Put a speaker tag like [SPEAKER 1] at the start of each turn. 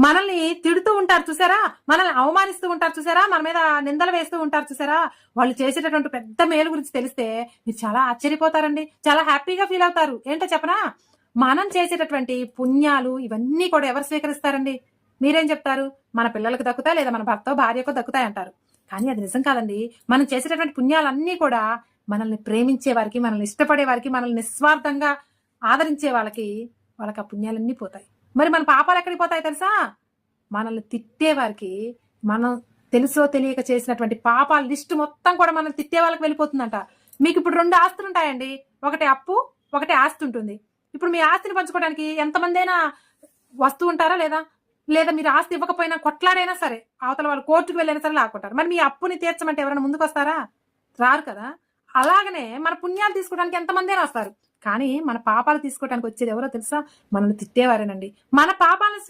[SPEAKER 1] మనల్ని తిడుతూ ఉంటారు చూసారా, మనల్ని అవమానిస్తూ ఉంటారు చూసారా, మన మీద నిందలు వేస్తూ ఉంటారు చూసారా, వాళ్ళు చేసేటటువంటి పెద్ద మేలు గురించి తెలిస్తే మీరు చాలా ఆశ్చర్యపోతారండి, చాలా హ్యాపీగా ఫీల్ అవుతారు. ఏంటో చెప్పనా, మనం చేసేటటువంటి పుణ్యాలు ఇవన్నీ కూడా ఎవరు స్వీకరిస్తారండి? మీరేం చెప్తారు? మన పిల్లలకు దక్కుతాయి, లేదా మన భర్త భార్యకు దక్కుతాయి అంటారు. కానీ అది నిజం కాదండి. మనం చేసేటటువంటి పుణ్యాలన్నీ కూడా మనల్ని ప్రేమించే వారికి, మనల్ని ఇష్టపడే వారికి, మనల్ని నిస్వార్థంగా ఆదరించే వాళ్ళకి ఆ పుణ్యాలన్నీ పోతాయి. మరి మన పాపాలు ఎక్కడికి పోతాయి తెలుసా? మనల్ని తిట్టే వారికి, మనం తెలుసో తెలియక చేసినటువంటి పాపాల లిస్టు మొత్తం కూడా మనం తిట్టే వాళ్ళకి వెళ్ళిపోతుందంట. మీకు ఇప్పుడు 2 ఆస్తులు ఉంటాయండి, ఒకటి అప్పు, ఒకటి ఆస్తి ఉంటుంది. ఇప్పుడు మీ ఆస్తిని పంచుకోవడానికి ఎంతమంది అయినా వస్తూ ఉంటారా లేదా? లేదా మీరు ఆస్తి ఇవ్వకపోయినా కొట్లాడైనా సరే, అవతల వాళ్ళు కోర్టుకు వెళ్ళైనా సరే లాక్కుంటారు. మరి మీ అప్పుని తీర్చమంటే ఎవరైనా ముందుకు వస్తారా? రారు కదా. అలాగనే మన పుణ్యాలు తీసుకోవడానికి ఎంతమంది అయినా వస్తారు, కానీ మన పాపాలు తీసుకోవడానికి వచ్చేది ఎవరో తెలుసా? మనల్ని తిట్టేవారేనండి. మన పాపాలను